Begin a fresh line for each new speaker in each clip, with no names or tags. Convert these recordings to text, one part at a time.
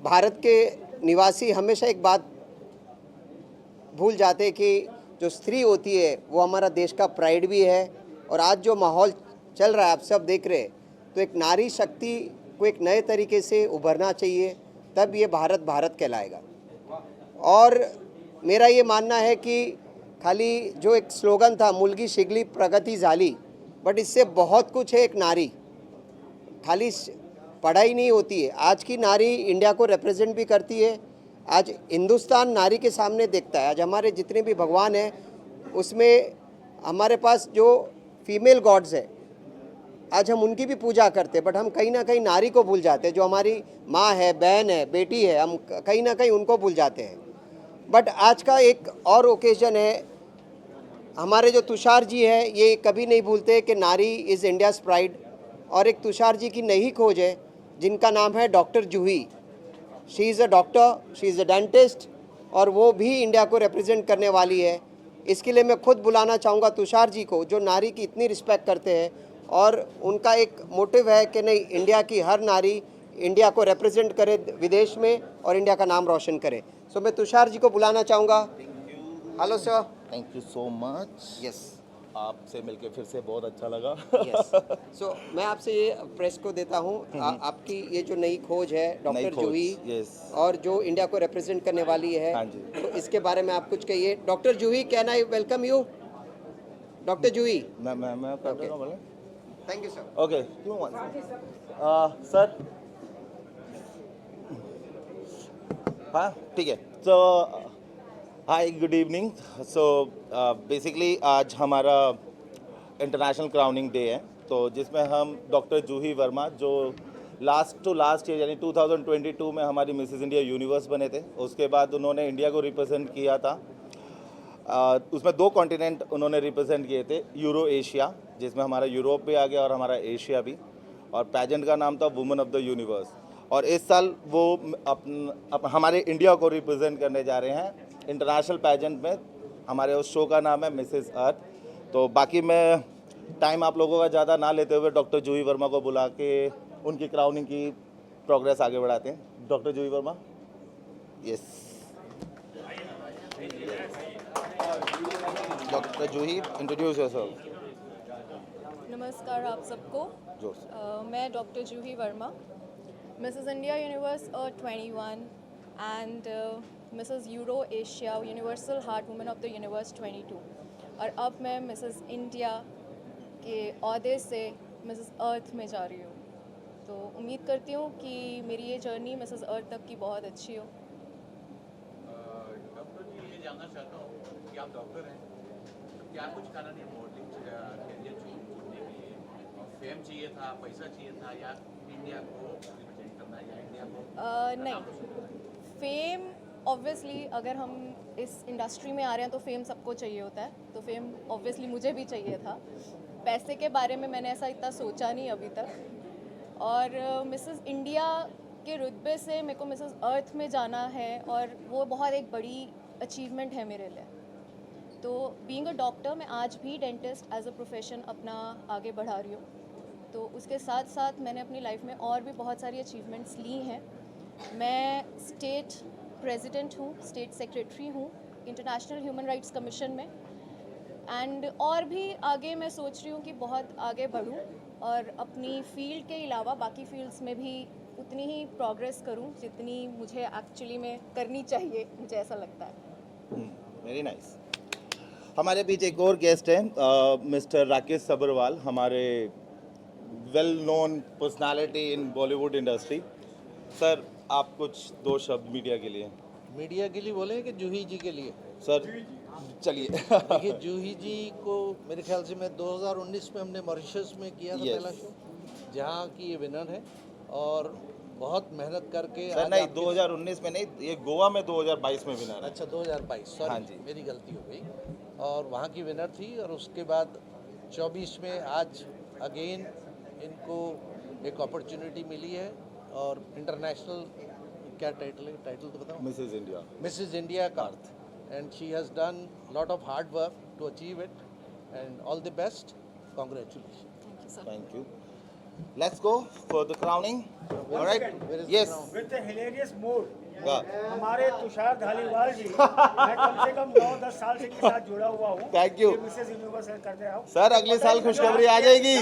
भारत के निवासी हमेशा एक बात भूल जाते हैं कि जो स्त्री होती है वो हमारा देश का प्राइड भी है। और आज जो माहौल चल रहा है आप सब देख रहे हैं, तो एक नारी शक्ति को एक नए तरीके से उभरना चाहिए, तब ये भारत भारत कहलाएगा। और मेरा ये मानना है कि खाली जो एक स्लोगन था मुलगी शिगली प्रगति झाली, बट इससे बहुत कुछ है। एक नारी खाली पढ़ाई नहीं होती है, आज की नारी इंडिया को रिप्रेजेंट भी करती है। आज हिंदुस्तान नारी के सामने देखता है। आज हमारे जितने भी भगवान हैं उसमें हमारे पास जो फीमेल गॉड्स है, आज हम उनकी भी पूजा करते हैं, बट हम कहीं ना कहीं नारी को भूल जाते हैं। जो हमारी माँ है, बहन है, बेटी है, हम कहीं ना कहीं उनको भूल जाते हैं। बट आज का एक और ओकेजन है, हमारे जो तुषार जी है ये कभी नहीं भूलते कि नारी इज़ इंडियाज़ प्राइड। और एक तुषार जी की नई खोज है जिनका नाम है doctor Juhi. She is a doctor, she is a dentist, और वो भी इंडिया को रिप्रेजेंट करने वाली है। इसके लिए मैं खुद बुलाना चाहूँगा तुषार जी को, जो नारी की इतनी रिस्पेक्ट करते हैं और उनका एक मोटिव है कि नहीं, इंडिया की हर नारी इंडिया को रिप्रेजेंट करे विदेश में और इंडिया का नाम रोशन करे। सो मैं तुषार जी को बुलाना चाहूँगा। Hello sir.
Thank you so much.
Yes
आपसे मिलके फिर से बहुत अच्छा लगा।
यस। सो मैं आपसे ये प्रेस को देता हूँ, आपकी ये जो नई खोज है डॉक्टर जूही,
यस,
और जो इंडिया को रिप्रेजेंट करने वाली है,
हाँ जी।
तो इसके बारे में आप कुछ कहिए। Doctor Juhi, can I welcome you? Doctor Juhi,
मैं कर
Okay.
रहा हूँ बोले।
Thank you sir.
Okay, sir. हाँ ठीक है। तो hi, good evening. So basically आज हमारा इंटरनेशनल क्राउनिंग डे है, तो जिसमें हम डॉक्टर जूही वर्मा, जो लास्ट ईयर यानी 2022 में हमारी मिसेस इंडिया यूनिवर्स बने थे, उसके बाद उन्होंने इंडिया को रिप्रेजेंट किया था। उसमें 2 कॉन्टिनेंट उन्होंने रिप्रेजेंट किए थे, यूरो एशिया, जिसमें हमारा यूरोप भी आ गया और हमारा एशिया भी, और पैजेंट का नाम था वुमेन ऑफ द यूनिवर्स। और इस साल वो हमारे इंडिया को रिप्रेजेंट करने जा रहे हैं इंटरनेशनल पैजेंट में। हमारे उस शो का नाम है मिसेस अर्थ। तो बाकी मैं टाइम आप लोगों का ज़्यादा ना लेते हुए डॉक्टर जूही वर्मा को बुला के उनकी क्राउनिंग की प्रोग्रेस आगे बढ़ाते हैं। डॉक्टर जूही वर्मा, यस। डॉक्टर जूही, इंट्रोड्यूस योरसेल्फ।
नमस्कार आप सबको। मैं doctor Juhi Verma, Mrs India universe 21 and Mrs euro Asia universal heart women of the universe 22, और अब मैं मिसेस इंडिया के ओहदे से मिसेस अर्थ में जा रही हूँ। तो उम्मीद करती हूँ कि मेरी ये जर्नी मिसेस अर्थ तक की बहुत अच्छी हो।
डॉक्टर जी, ये जानना चाहता हूँ कि आप डॉक्टर हैं, तो क्या कुछ कारण है मॉडलिंग कैरियर चुनने के लिए? और फेम चाहिए था, पैसा चाहिए था, या इंडिया को रिप्रेजेंट करना, या इंडिया को
नहीं, फेम ऑब्वियसली अगर हम इस इंडस्ट्री में आ रहे हैं तो फेम सबको चाहिए होता है, तो फेम ऑब्वियसली मुझे भी चाहिए था। पैसे के बारे में मैंने ऐसा इतना सोचा नहीं अभी तक। और मिसेस इंडिया के रुतबे से मेरे को मिसेस अर्थ में जाना है, और वो बहुत एक बड़ी अचीवमेंट है मेरे लिए। तो बीइंग अ डॉक्टर, मैं आज भी डेंटिस्ट एज अ प्रोफेशन अपना आगे बढ़ा रही हूँ। तो उसके साथ साथ मैंने अपनी लाइफ में और भी बहुत सारी अचीवमेंट्स ली हैं। मैं स्टेट प्रेसिडेंट हूँ, स्टेट सेक्रेटरी हूँ इंटरनेशनल ह्यूमन राइट्स कमीशन में, एंड और भी आगे मैं सोच रही हूँ कि बहुत आगे बढ़ूँ और अपनी फील्ड के अलावा बाकी फील्ड्स में भी उतनी ही प्रोग्रेस करूँ जितनी मुझे एक्चुअली में करनी चाहिए, मुझे ऐसा लगता है।
Very nice. हमारे बीच एक और गेस्ट हैं, मिस्टर राकेश सबरवाल, हमारे वेल नोन पर्सनालिटी इन बॉलीवुड इंडस्ट्री। सर, आप कुछ 2 शब्द मीडिया के लिए।
मीडिया के लिए बोले कि जूही जी के लिए?
सर चलिए।
देखिए, जूही जी को मेरे ख्याल से मैं 2019 में हमने मॉरिशस में किया था पहला शो, जहाँ की ये विनर है, और बहुत मेहनत करके।
सर नहीं, 2019 में नहीं, ये गोवा में 2022 में विनर है।
अच्छा, 2022, सॉरी,
हाँ जी,
मेरी गलती हो गई। और वहाँ की विनर थी, और उसके बाद 24 में आज अगेन इनको एक अपॉर्चुनिटी मिली है, और इंटरनेशनल क्या टाइटल है, टाइटल तो बताओ। मिसेस इंडिया का Earth, and she has done lot of hard work to achieve it, and all the best, congratulation.
Sir.
Thank you. Let's go for the crowning. All right. Yes.
With the hilarious mood.
वाह.
हमारे तुषार धालीवाल जी मैं कम से कम 9-10 साल से इनके साथ जुड़ा हुआ हूँ।
Thank you.
ये मिसेस यूनिवर्स करते रहो।
सर अगले साल खुशखबरी आ जाएगी.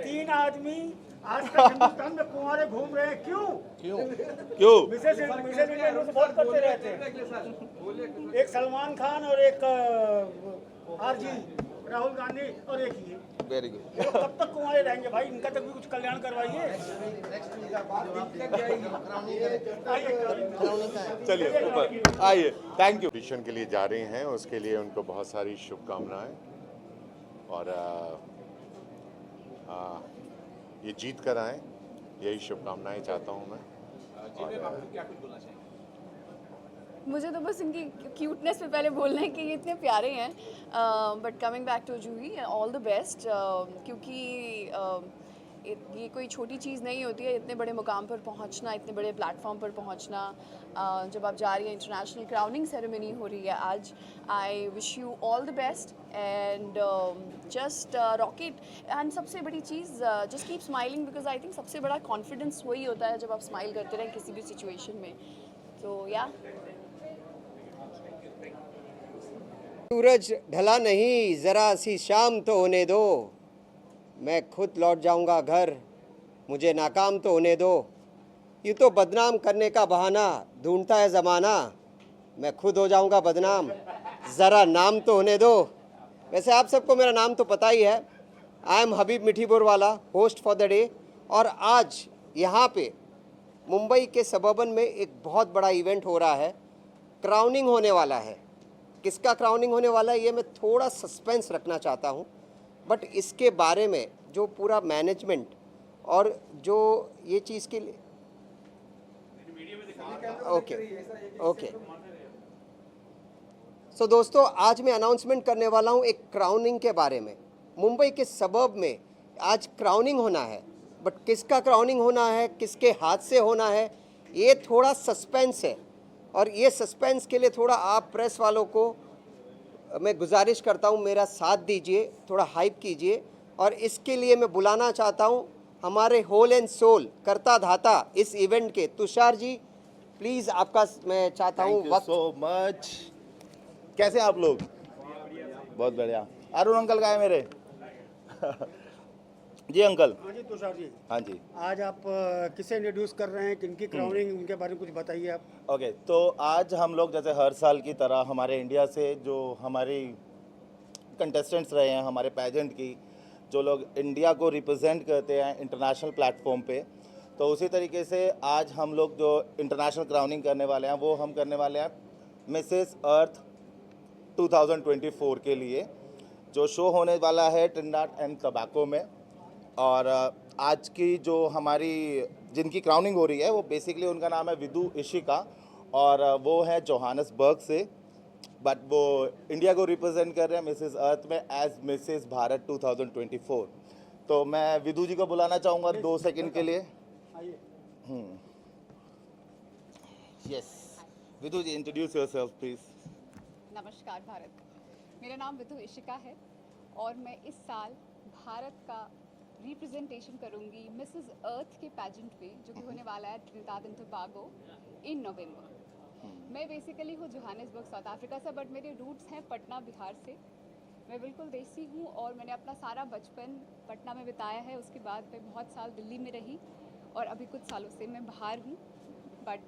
तीन आदमी आज तक हिंदुस्तान में कुंवारे घूम रहे हैं, क्यों?
क्यों?
मिसेस यूनिवर्स बहुत करते रहते हैं। एक सलमान खान और एक आरजी राहुल गांधी और एक ये।
Very good.
ये लोग कब तक कुंवारे रहेंगे भाई? इनका तक भी कुछ कल्याण करवाइए।
चलिए ऊपर आइए. Thank you.
ऑडिशन के लिए जा रहे हैं, उसके लिए उनको बहुत सारी शुभकामनाएं और ये जीत कर आए, यही शुभकामनाएं चाहता हूं मैं.
मुझे तो बस इनकी क्यूटनेस पे पहले बोलना है कि ये इतने प्यारे हैं, but coming back to Juhi, all the best, क्योंकि ये कोई छोटी चीज़ नहीं होती है इतने बड़े मुकाम पर पहुंचना, इतने बड़े प्लेटफॉर्म पर पहुंचना. जब आप जा रही हैं, इंटरनेशनल क्राउनिंग सेरेमनी हो रही है आज. I wish you all the best and just rock it. And सबसे बड़ी चीज़, just keep smiling, because I think सबसे बड़ा कॉन्फिडेंस वही होता है जब आप स्माइल करते रहें किसी भी सिचुएशन में. तो या
सूरज ढला नहीं, ज़रा सी शाम तो होने दो, मैं खुद लौट जाऊंगा घर, मुझे नाकाम तो होने दो. ये तो बदनाम करने का बहाना ढूंढता है ज़माना, मैं खुद हो जाऊंगा बदनाम, ज़रा नाम तो होने दो. वैसे आप सबको मेरा नाम तो पता ही है. आई एम हबीब मिठीपुर वाला, होस्ट फॉर द डे. और आज यहाँ पे मुंबई के सबर्बन में एक बहुत बड़ा इवेंट हो रहा है. क्राउनिंग होने वाला है. किसका क्राउनिंग होने वाला है ये मैं थोड़ा सस्पेंस रखना चाहता हूँ, बट इसके बारे में जो पूरा मैनेजमेंट और जो ये चीज़ के लिए ओके सो दोस्तों, आज मैं अनाउंसमेंट करने वाला हूँ एक क्राउनिंग के बारे में. मुंबई के सबर्ब में आज क्राउनिंग होना है, बट किसका क्राउनिंग होना है, किसके हाथ से होना है, ये थोड़ा सस्पेंस है. और ये सस्पेंस के लिए थोड़ा आप प्रेस वालों को मैं गुजारिश करता हूँ, मेरा साथ दीजिए, थोड़ा हाइप कीजिए. और इसके लिए मैं बुलाना चाहता हूँ हमारे होल एंड सोल करता धाता इस इवेंट के तुषार जी. प्लीज़ आपका मैं चाहता हूँ
थैंक यू सो मच. कैसे आप लोग? बहुत बढ़िया. अरुण अंकल का है मेरे. जी अंकल.
हाँ जी तुषार जी,
हाँ जी.
आज आप किसे इंट्रोड्यूस कर रहे हैं, किनकी क्राउनिंग, उनके बारे में कुछ बताइए आप.
ओके तो आज हम लोग जैसे हर साल की तरह हमारे इंडिया से जो हमारी कंटेस्टेंट्स रहे हैं, हमारे पैजेंट की जो लोग इंडिया को रिप्रेजेंट करते हैं इंटरनेशनल प्लेटफॉर्म पे, तो उसी तरीके से आज हम लोग जो इंटरनेशनल क्राउनिंग करने वाले हैं वो हम करने वाले हैं मिसेस अर्थ 2024 के लिए, जो शो होने वाला है ट्रिनिडाड एंड टोबैको में. और आज की जो हमारी जिनकी क्राउनिंग हो रही है वो बेसिकली उनका नाम है विदु इशिका और वो है जोहानसबर्ग से, बट वो इंडिया को रिप्रेजेंट कर रहे हैं मिसेस अर्थ में एज मिसेस भारत 2024. तो मैं विदु जी को बुलाना चाहूँगा 2 सेकंड के लिए. Yes Vidu ji, introduce yourself please.
नमस्कार भारत, मेरा नाम विदु इशिका है और मैं इस साल भारत का रिप्रेजेंटेशन करूंगी मिसेस अर्थ के पैजेंट पे, जो कि होने वाला है ट्रिनिडाड एंड टोबैगो इन नवंबर. मैं बेसिकली हूँ जोहानिसबर्ग साउथ अफ्रीका से, बट मेरे रूट्स हैं पटना बिहार से. मैं बिल्कुल देसी हूँ और मैंने अपना सारा बचपन पटना में बिताया है. उसके बाद मैं बहुत साल दिल्ली में रही और अभी कुछ सालों से मैं बाहर हूँ. बट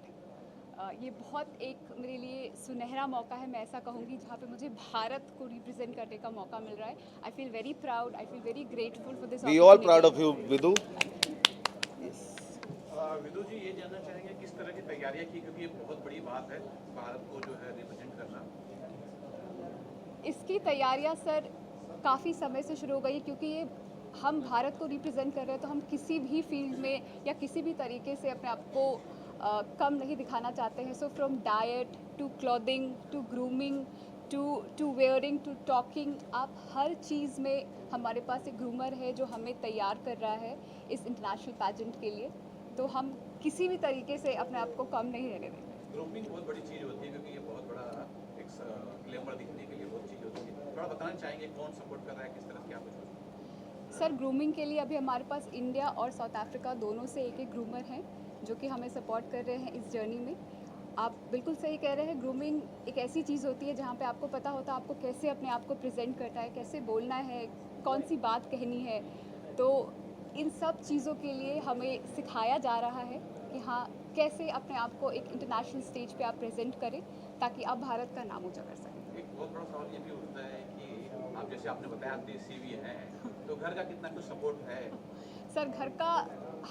ये बहुत एक मेरे लिए सुनहरा मौका है, मैं ऐसा कहूँगी, जहाँ पे मुझे भारत को रिप्रेजेंट करने का मौका मिल रहा है. I feel very proud, I feel very grateful for this.
We all proud of you Vidu.
Vidu ji, ये जानना चाहेंगे किस तरह की तैयारियां की, क्योंकि ये बहुत बड़ी बात है भारत को जो है रिप्रेजेंट करना.
इसकी तैयारियां सर काफ़ी समय से शुरू हो गई, क्योंकि ये हम भारत को रिप्रेजेंट कर रहे हैं, तो हम किसी भी फील्ड में या किसी भी तरीके से अपने आप को कम नहीं दिखाना चाहते हैं. So from diet to clothing to grooming to wearing to talking, आप हर चीज़ में हमारे पास एक ग्रूमर है जो हमें तैयार कर रहा है इस इंटरनेशनल पैजेंट के लिए. तो हम किसी भी तरीके से अपने आप को कम नहीं रहने देंगे.
ग्रूमिंग बहुत बड़ी चीज़ होती है, क्योंकि ये बहुत बड़ा एक ग्लैमर दिखने के लिए बहुत चीज़ होती है. थोड़ा बताना चाहेंगे कौन सपोर्ट कर रहा है, किस तरह से क्या कुछ.
सर ग्रूमिंग के लिए अभी हमारे पास इंडिया और साउथ अफ्रीका दोनों से एक एक ग्रूमर हैं जो कि हमें सपोर्ट कर रहे हैं इस जर्नी में। आप बिल्कुल सही कह रहे हैं, ग्रूमिंग एक ऐसी चीज़ होती है जहाँ पे आपको पता होता है आपको कैसे अपने आप को प्रेजेंट करना है, कैसे बोलना है, कौन सी बात कहनी है। तो इन सब चीज़ों के लिए हमें सिखाया जा रहा है कि हाँ कैसे अपने आप को एक इंटरनेशनल स्टेज पे आप प्रेजेंट करें ताकि आप भारत का नाम ऊंचा कर सकें।
एक बहुत बड़ा सवाल ये भी उठता है कि आप जैसे आपने बताया आप देसी भी हैं, तो घर का कितना कुछ सपोर्ट है?
सर घर का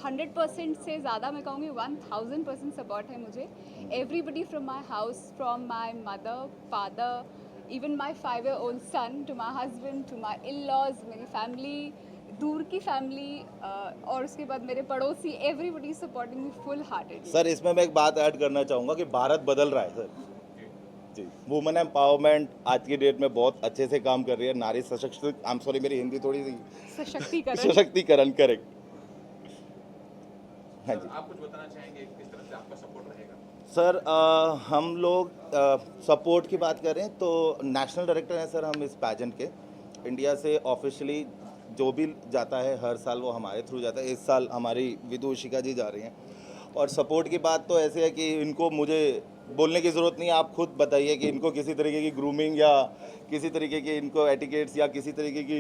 100% से ज़्यादा मैं कहूँगी 1000% सपोर्ट है मुझे। Everybody from my house, from my mother, father, even my 5-year-old son, to my husband, to my इन-लॉज, मेरी फैमिली, दूर की फैमिली और उसके बाद मेरे पड़ोसी, everybody supporting me full heartedly.
Sir इसमें मैं एक बात ऐड करना चाहूँगा कि भारत बदल रहा है सर जी। वुमेन एम्पावरमेंट आज की डेट में बहुत अच्छे से काम कर रही है। नारी सशक्तिकरण, मेरी हिंदी थोड़ी सी
सशक्तिकरण।
सशक्तिकरण, करेक्ट। हाँ जी
आप कुछ बताना चाहेंगे किस तरह से आपका सपोर्ट रहेगा?
सर हम लोग सपोर्ट की बात करें तो नेशनल डायरेक्टर हैं सर हम इस पैजेंट के। इंडिया से ऑफिशियली जो भी जाता है हर साल वो हमारे थ्रू जाता है। इस साल हमारी विदु इशिका जी जा रही हैं। और सपोर्ट की बात तो ऐसे है कि इनको मुझे बोलने की ज़रूरत नहीं है, आप खुद बताइए कि इनको किसी तरीके की ग्रूमिंग या किसी तरीके की इनको एटिकेट्स या किसी तरीके की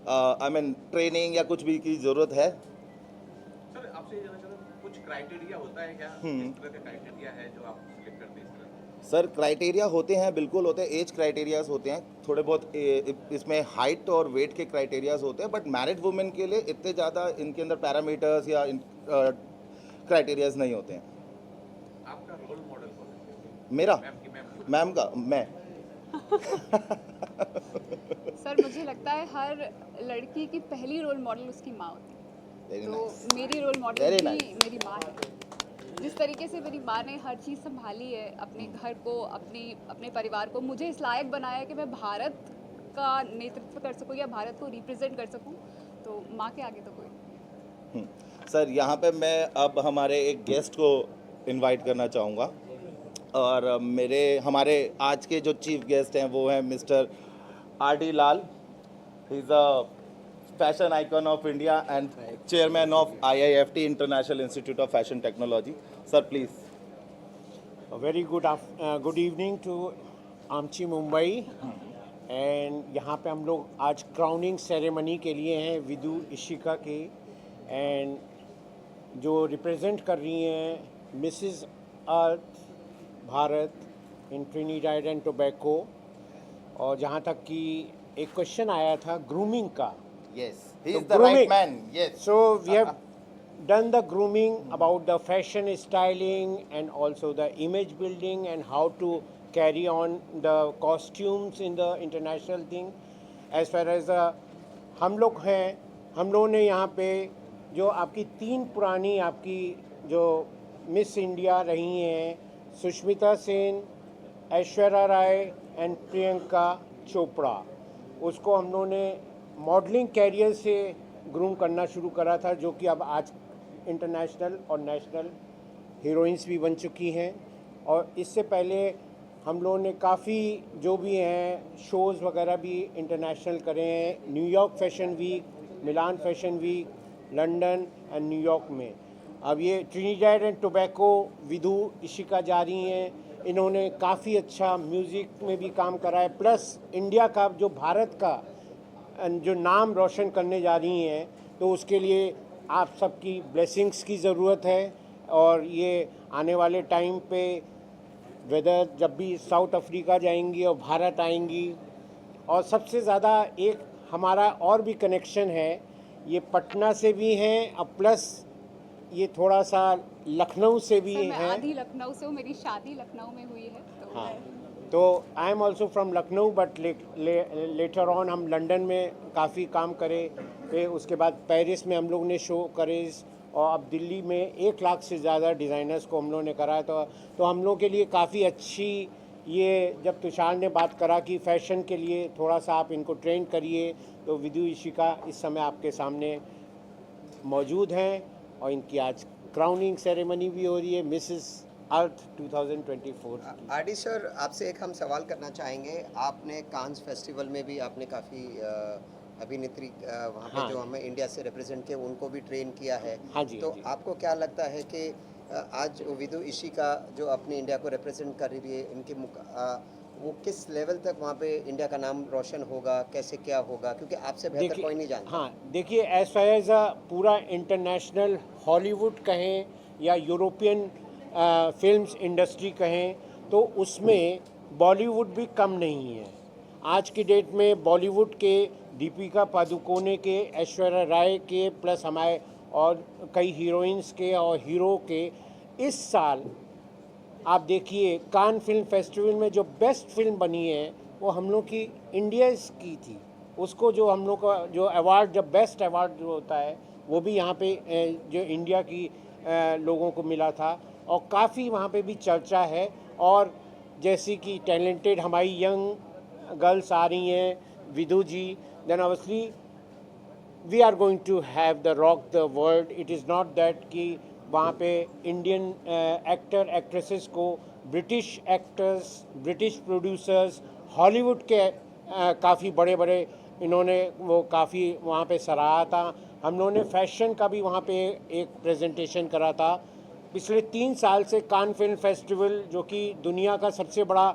आई मीन ट्रेनिंग या कुछ भी की ज़रूरत है।
सर आपसे ये जानना चाहता हूँ, कुछ क्राइटेरिया होता है क्या? किस तरह का क्राइटेरिया है जो आप सिलेक्ट करते हैं इस तरह?
सर क्राइटेरिया होते हैं, बिल्कुल होते हैं। एज क्राइटेरियाज होते हैं, थोड़े बहुत इसमें हाइट और वेट के क्राइटेरियाज होते हैं। बट मैरिड वुमेन के लिए इतने ज़्यादा इनके अंदर पैरामीटर्स या क्राइटेरियाज नहीं होते हैं।
आपका रोल मॉडल कौन है?
मेरा
मैम
मैम का मैं
सर मुझे लगता है हर लड़की की पहली रोल मॉडल उसकी माँ होती है।
Very
तो
nice.
मेरी रोल मॉडल
Very
भी
nice.
मेरी माँ है। जिस तरीके से मेरी माँ ने हर चीज़ संभाली है, अपने घर को, अपने परिवार को, मुझे इस लायक बनाया है कि मैं भारत का नेतृत्व कर सकूँ या भारत को रिप्रेजेंट कर सकूँ। तो माँ के आगे तो कोई।
सर यहाँ पे मैं अब हमारे एक गेस्ट को इनवाइट करना चाहूँगा। और हमारे आज के जो चीफ गेस्ट हैं वो हैं mister R.D. Lal. He is a fashion icon of India and chairman of IIFT international institute of fashion technology. Sir please.
A very good evening to आमची मुंबई। एंड यहाँ पे हम लोग आज क्राउनिंग सेरेमनी के लिए हैं विदु इशिका के, एंड जो रिप्रेजेंट कर रही हैं Mrs earth Bharat in Trinidad and tobacco. और जहाँ तक कि एक क्वेश्चन आया था ग्रूमिंग का,
Yes, he
So
is the right
grooming.
man. Yes.
so we have done the grooming about the fashion styling and also the image building and how to carry on the costumes in the international thing. As far as हम लोग हैं, हम लोगों ने यहाँ पे जो आपकी 3 पुरानी आपकी जो मिस इंडिया रही हैं, सुष्मिता सेन, ऐश्वर्या राय एंड प्रियंका चोपड़ा, उसको हम लोगों ने मॉडलिंग कैरियर से ग्रूम करना शुरू करा था, जो कि अब आज इंटरनेशनल और नेशनल हीरोइंस भी बन चुकी हैं। और इससे पहले हम लोगों ने काफ़ी जो भी हैं शोज़ वगैरह भी इंटरनेशनल करे हैं, New York fashion week, Milan fashion week, London and New York में। अब ये Trinidad and Tobago Vidu Ishika जा रही हैं, इन्होंने काफ़ी अच्छा म्यूज़िक में भी काम करा है, प्लस इंडिया का जो भारत का जो नाम रोशन करने जा रही हैं, तो उसके लिए आप सबकी ब्लेसिंग्स की ज़रूरत है। और ये आने वाले टाइम पे वेदर जब भी साउथ अफ्रीका जाएंगी और भारत आएंगी, और सबसे ज़्यादा एक हमारा और भी कनेक्शन है, ये पटना से भी हैं और प्लस ये थोड़ा सा लखनऊ से भी
सर मैं
हैं।
आधी लखनऊ से हूँ, मेरी शादी लखनऊ में हुई है। तो
हाँ, तो I am also from Lucknow, but later on हम लंदन में काफ़ी काम करे, फिर उसके बाद पेरिस में हम लोग ने शो करे, और अब दिल्ली में 1 लाख से ज़्यादा डिज़ाइनर्स को हम लोगों ने कराया। तो हम लोग के लिए काफ़ी अच्छी, ये जब तुषार ने बात करा कि फ़ैशन के लिए थोड़ा सा आप इनको ट्रेन करिए, तो विदु इशिका इस समय आपके सामने मौजूद हैं और इनकी आज क्राउनिंग सेरेमनी भी हो रही है मिसेस अर्थ 2024।
आरडी सर, आपसे एक हम सवाल करना चाहेंगे। आपने कांस फेस्टिवल में भी आपने काफ़ी अभिनेत्री वहाँ पे
हाँ।
जो हमें इंडिया से रिप्रेजेंट किया उनको भी ट्रेन किया है।
हाँ जी,
तो
हाँ जी।
आपको क्या लगता है कि आज विदु इशिका जो अपनी इंडिया को रिप्रेजेंट कर रही है इनके वो किस लेवल तक वहाँ पे इंडिया का नाम रोशन होगा, कैसे क्या होगा, क्योंकि आपसे बेहतर कोई नहीं जानता।
हाँ देखिए, एज फार एज पूरा इंटरनेशनल हॉलीवुड कहें या यूरोपियन फिल्म्स इंडस्ट्री कहें, तो उसमें बॉलीवुड भी कम नहीं है। आज की डेट में बॉलीवुड के दीपिका पादुकोणे के, ऐश्वर्या राय के, प्लस हमारे और कई हीरोइंस के और हीरो के, इस साल आप देखिए कान फिल्म फेस्टिवल में जो बेस्ट फिल्म बनी है वो हम लोग की इंडिया की थी। उसको जो हम लोग का जो अवार्ड, जब बेस्ट अवार्ड जो होता है वो भी यहाँ पे जो इंडिया की लोगों को मिला था, और काफ़ी वहाँ पे भी चर्चा है। और जैसी कि टैलेंटेड हमारी यंग गर्ल्स आ रही हैं, Vidu ji, then obviously we are going to have the rock the world. It is not that कि वहाँ पे इंडियन एक्टर एक्ट्रेसेस को British actors, British producers, Hollywood के काफ़ी बड़े बड़े इन्होंने वो काफ़ी वहाँ पे सराहा था। हम लोगों ने फैशन का भी वहाँ पे एक प्रेजेंटेशन करा था। पिछले 3 साल से कान फिल्म फेस्टिवल, जो कि दुनिया का सबसे बड़ा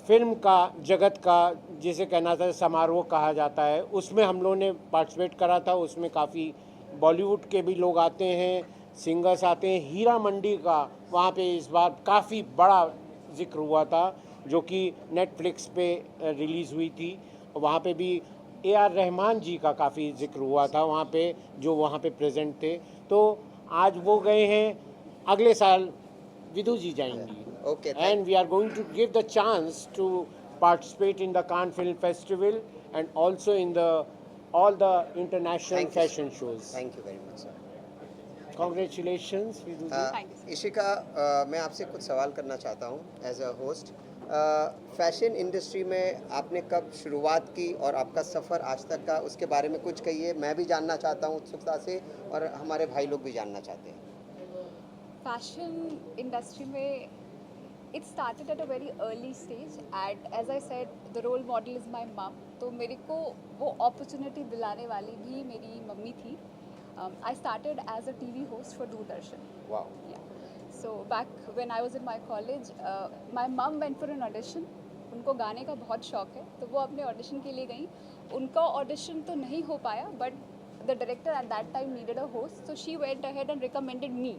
फिल्म का जगत का जिसे कहना था समारोह कहा जाता है, उसमें हम लोगों ने पार्टिसिपेट करा था। उसमें काफ़ी बॉलीवुड के भी लोग आते हैं, सिंगर्स आते हैं। हीरा मंडी का वहाँ पे इस बार काफ़ी बड़ा जिक्र हुआ था, जो कि नेटफ्लिक्स पे रिलीज़ हुई थी। वहाँ पे भी AR रहमान जी का काफ़ी जिक्र हुआ था वहाँ पे, जो वहाँ पे प्रेजेंट थे। तो आज वो गए हैं, अगले साल विदु जी जाएंगी।
Okay,
And we are going to give the chance to participate in the Cannes Film Festival and also in all the international
Thank you, sir.
fashion shows.
Thank you very much sir.
Congratulations, Vidu ji.
Thank you, sir.
Ishika, मैं आपसे कुछ सवाल करना चाहता हूँ as a host. Fashion industry में आपने कब शुरुआत की और आपका सफ़र आज तक का, उसके बारे में कुछ कहिए। मैं भी जानना चाहता हूँ उत्सुकता से, और हमारे भाई लोग भी जानना चाहते हैं।
फैशन इंडस्ट्री में it started at a very early stage and as I said the role model is my mom, तो मेरे को वो opportunity दिलाने वाली भी मेरी मम्मी थी। I started as a TV host for Doordarshan.
वाह।
Yeah. So back when I was in my college, my mom went for an audition. उनको गाने का बहुत शौक है, तो वो अपने ऑडिशन के लिए गई। उनका ऑडिशन तो नहीं हो पाया, but the director at that time needed a host, so she went ahead and recommended me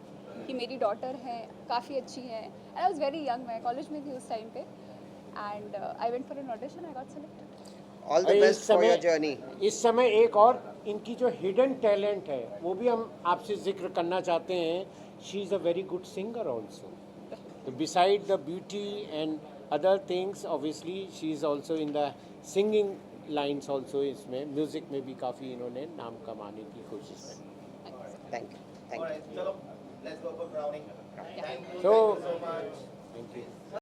कि मेरी डॉटर है, काफ़ी अच्छी है। And I was very young, मैं कॉलेज में थी उस टाइम पे, and I went for an audition, I got selected.
All the best for your journey.
इस समय एक और इनकी जो हिडन टैलेंट है वो भी हम आपसे जिक्र करना चाहते हैं। She is a very good singer also. Beside the beauty and other things, obviously she is also in the singing lines also। इसमें म्यूज़िक में भी काफ़ी इन्होंने नाम कमाने की कोशिश की।
Thank you, thank you.
चलो, let's go for crowning. Thank you.
So,
so much.
thank you.